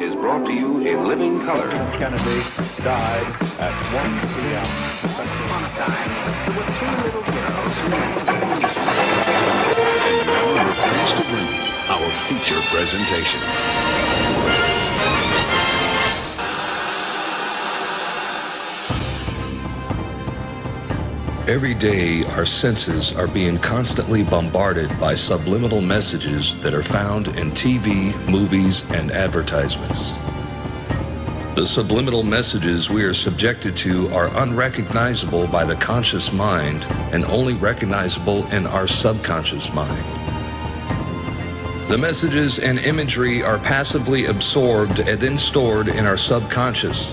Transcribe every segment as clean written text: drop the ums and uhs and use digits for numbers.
is brought to you in living color. Kennedy died at 1 p.m. Upon a time, there were two little girls who lived in peace. And now we're pleased to bring you our feature presentation. Every day, our senses are being constantly bombarded by subliminal messages that are found in TV, movies, and advertisements. The subliminal messages we are subjected to are unrecognizable by the conscious mind and only recognizable in our subconscious mind. The messages and imagery are passively absorbed and then stored in our subconscious,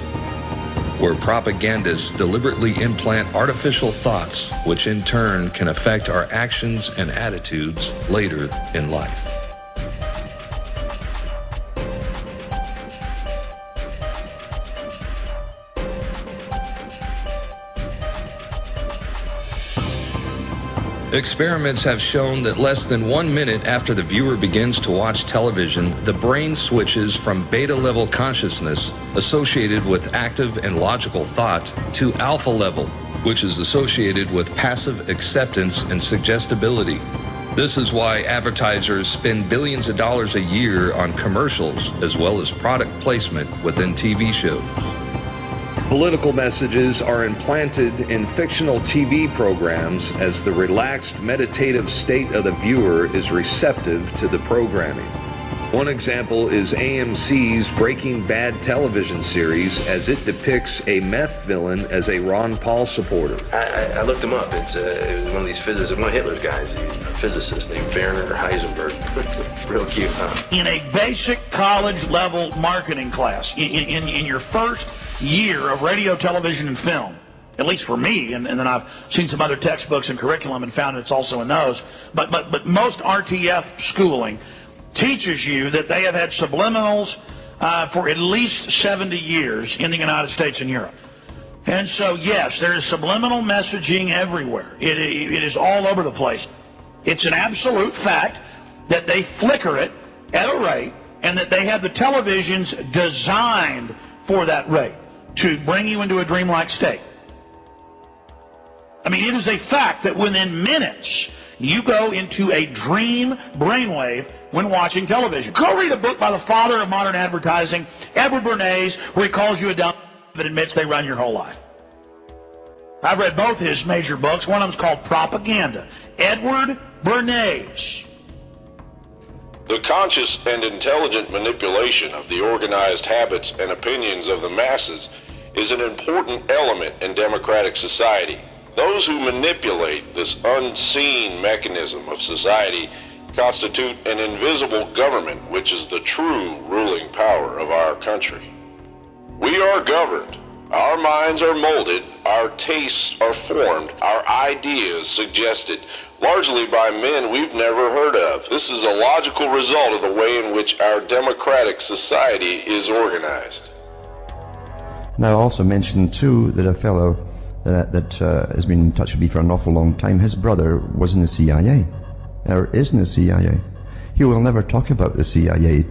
where propagandists deliberately implant artificial thoughts, which in turn can affect our actions and attitudes later in life. Experiments have shown that less than 1 minute after the viewer begins to watch television, the brain switches from beta-level consciousness, associated with active and logical thought, to alpha level, which is associated with passive acceptance and suggestibility. This is why advertisers spend billions of dollars a year on commercials, as well as product placement within TV shows. Political messages are implanted in fictional TV programs as the relaxed, meditative state of the viewer is receptive to the programming. One example is AMC's Breaking Bad television series, as it depicts a meth villain as a Ron Paul supporter. I looked him up. It was one of these physicists, one of Hitler's guys, a physicist named Werner Heisenberg. Real cute, huh? In a basic college level marketing class, in your first year of radio, television, and film, at least for me, and then I've seen some other textbooks and curriculum and found it's also in those, but most RTF schooling teaches you that they have had subliminals for at least 70 years in the United States and Europe. And so, yes, there is subliminal messaging everywhere. It is all over the place. It's an absolute fact that they flicker it at a rate, and that they have the televisions designed for that rate to bring you into a dreamlike state. I mean, it is a fact that within minutes, you go into a dream brainwave when watching television. Go read a book by the father of modern advertising, Edward Bernays, where he calls you a dumb that admits they run your whole life. I've read both his major books. One of them's called Propaganda. Edward Bernays. The conscious and intelligent manipulation of the organized habits and opinions of the masses is an important element in democratic society. Those who manipulate this unseen mechanism of society constitute an invisible government, which is the true ruling power of our country. We are governed. Our minds are molded, our tastes are formed, our ideas suggested, largely by men we've never heard of. This is a logical result of the way in which our democratic society is organized. Now, I also mentioned, too, that a fellow that has been in touch with me for an awful long time, his brother was in the CIA, or is in the CIA. He will never talk about the CIA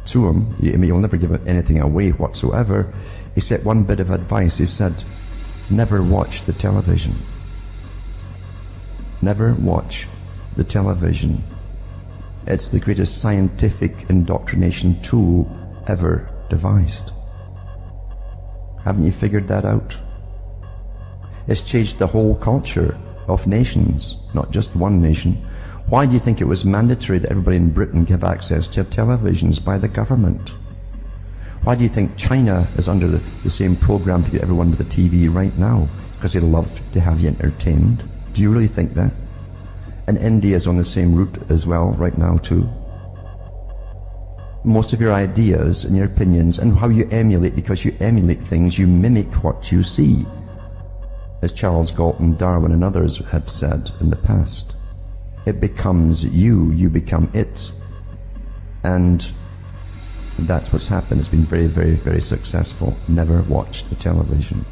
to him. He'll never give anything away whatsoever, except one bit of advice. He said, never watch the television. Never watch the television. It's the greatest scientific indoctrination tool ever devised. Haven't you figured that out? It's changed the whole culture of nations, not just one nation. Why do you think it was mandatory that everybody in Britain give access to televisions by the government? Why do you think China is under the same program to get everyone with a TV right now? Because they love to have you entertained. Do you really think that? And India is on the same route as well right now too. Most of your ideas and your opinions and how you emulate, because you emulate things, you mimic what you see. As Charles Galton, Darwin and others have said in the past. It becomes you, you become it. And that's what's happened. It's been very, very, very successful. Never watch the television.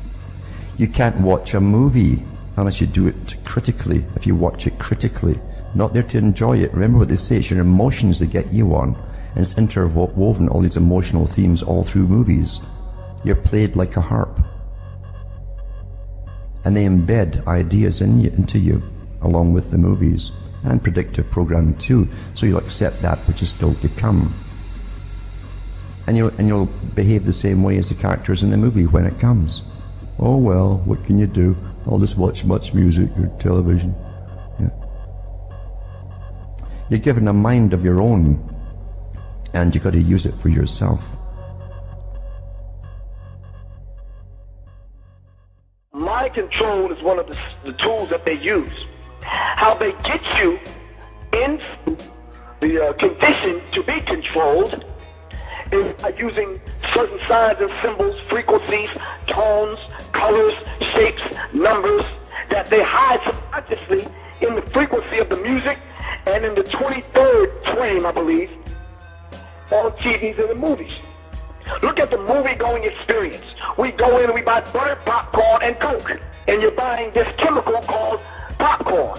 You can't watch a movie unless you do it critically. If you watch it critically, not there to enjoy it. Remember what they say, it's your emotions that get you on. and it's interwoven all these emotional themes all through movies. You're played like a harp. And they embed ideas into you, along with the movies, and predictive programming too, so you'll accept that which is still to come. And you'll behave the same way as the characters in the movie when it comes. Oh well, what can you do? I'll just watch much music or television. Yeah. You're given a mind of your own, and you've got to use it for yourself. Mind control is one of the tools that they use. How they get you into the condition to be controlled is by using certain signs and symbols, frequencies, tones, colors, shapes, numbers that they hide subconsciously in the frequency of the music and in the 23rd frame, I believe, on TVs and the movies. Look at the movie-going experience. We go in and we buy buttered popcorn and Coke, and you're buying this chemical called popcorn.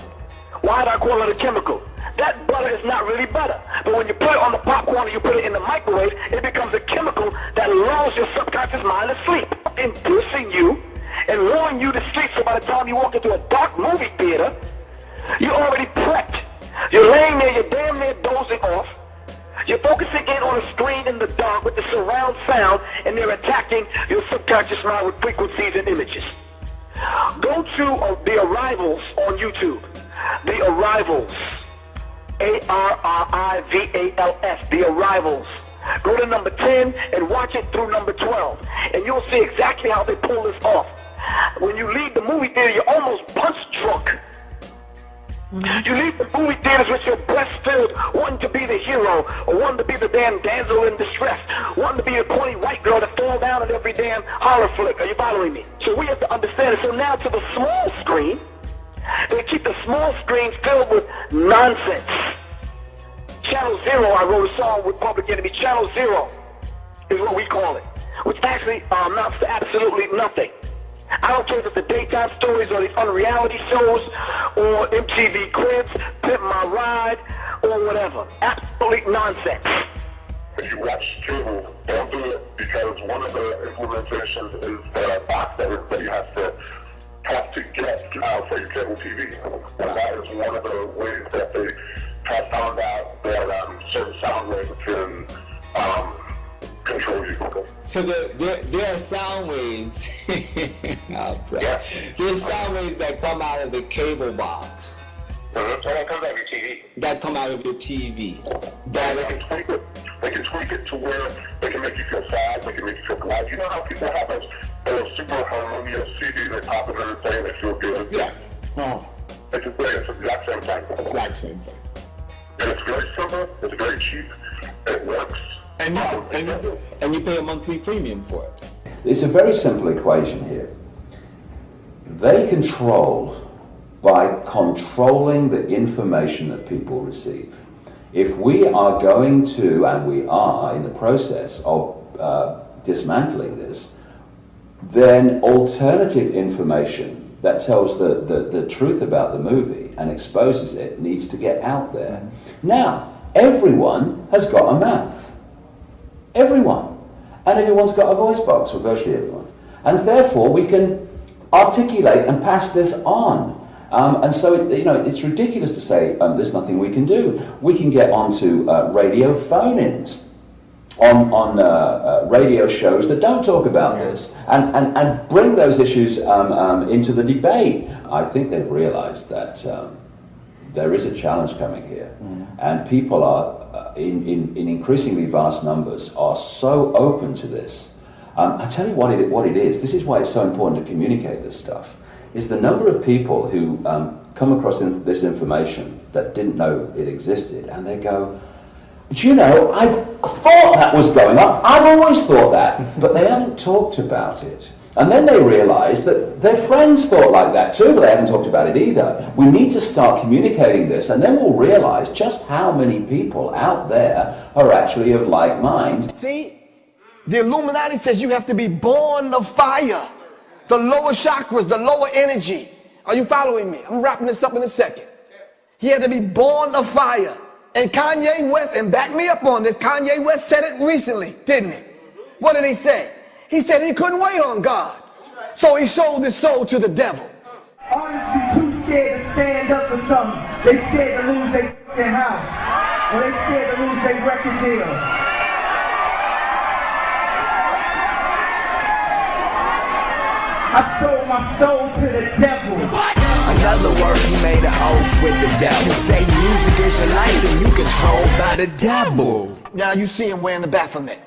Why do I call it a chemical? That butter is not really butter. But when you put it on the popcorn and you put it in the microwave, it becomes a chemical that lulls your subconscious mind to sleep, inducing you and lulling you to sleep. So by the time you walk into a dark movie theater, you're already prepped. You're laying there, you're damn near dozing off. You're focusing in on a screen in the dark with the surround sound, and they're attacking your subconscious mind with frequencies and images. Go to The Arrivals on YouTube. The Arrivals. A-R-R-I-V-A-L-S. The Arrivals. Go to number 10 and watch it through number 12. And you'll see exactly how they pull this off. When you leave the movie theater, you're almost punch drunk. You leave the movie theaters with your breast filled, wanting to be the hero, or wanting to be the damn damsel in distress, wanting to be a corny white girl that fall down at every damn horror flick. Are you following me? So we have to understand it. So now to the small screen, they keep the small screens filled with nonsense. Channel Zero, I wrote a song with Public Enemy. Channel Zero is what we call it, which actually amounts to absolutely nothing. I don't care if it's the daytime stories or these unreality shows or MTV Cribs, Pimp My Ride, or whatever. Absolutely nonsense. If you watch cable, don't do it, because one of the implementations is the box that everybody has to get for your cable TV. And that is one of the ways that they have found out that certain sound waves can control you. So there are sound waves. There are sound waves that come out of the cable box. So that comes out of your TV. That come out of your TV. They can tweak it to where they can make you feel sad, they can make you feel glad. You know how people have those super harmonious CDs that pop in their thing, they feel good? Yeah. Oh. It's the exact same thing. Exact same thing. And it's very simple, it's very cheap, it works. And you pay a monthly premium for it. It's a very simple equation here. They control by controlling the information that people receive. If we are going to, and we are in the process of dismantling this, then alternative information that tells the truth about the movie and exposes it needs to get out there. Now, everyone has got a mouth. Everyone. And everyone's got a voice box, or virtually everyone. And therefore we can articulate and pass this on. And so, it's ridiculous to say there's nothing we can do. We can get onto radio phone-ins on radio shows that don't talk about this and bring those issues into the debate. I think they've realized that there is a challenge coming here. And people are, in increasingly vast numbers, are so open to this. I tell you what it is. This is why it's so important to communicate this stuff. Is the number of people who come across this information that didn't know it existed, and they go, do you know, I've thought that was going on. I've always thought that, but they haven't talked about it. And then they realize that their friends thought like that too, but they haven't talked about it either. We need to start communicating this, and then we'll realize just how many people out there are actually of like mind. See, the Illuminati says you have to be born of fire. The lower chakras, the lower energy. Are you following me? I'm wrapping this up in a second. He had to be born of fire. And Kanye West, and back me up on this, Kanye West said it recently, didn't he? What did he say? He said he couldn't wait on God. So he sold his soul to the devil. Artists be too scared to stand up for something. They scared to lose their fucking house. Or they scared to lose their record deal. I sold my soul to the devil. In other words, he made an oath with the devil. Say music is your life and you controlled by the devil. Now you see him wearing the Baphomet.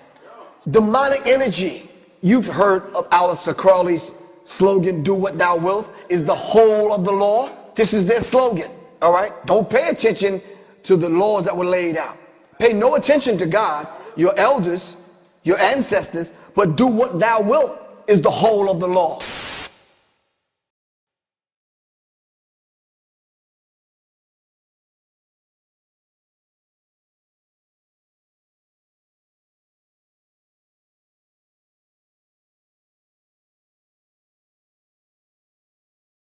Demonic energy. You've heard of Aleister Crowley's slogan, do what thou wilt, is the whole of the law. This is their slogan, all right? Don't pay attention to the laws that were laid out. Pay no attention to God, your elders, your ancestors, but do what thou wilt is the whole of the law.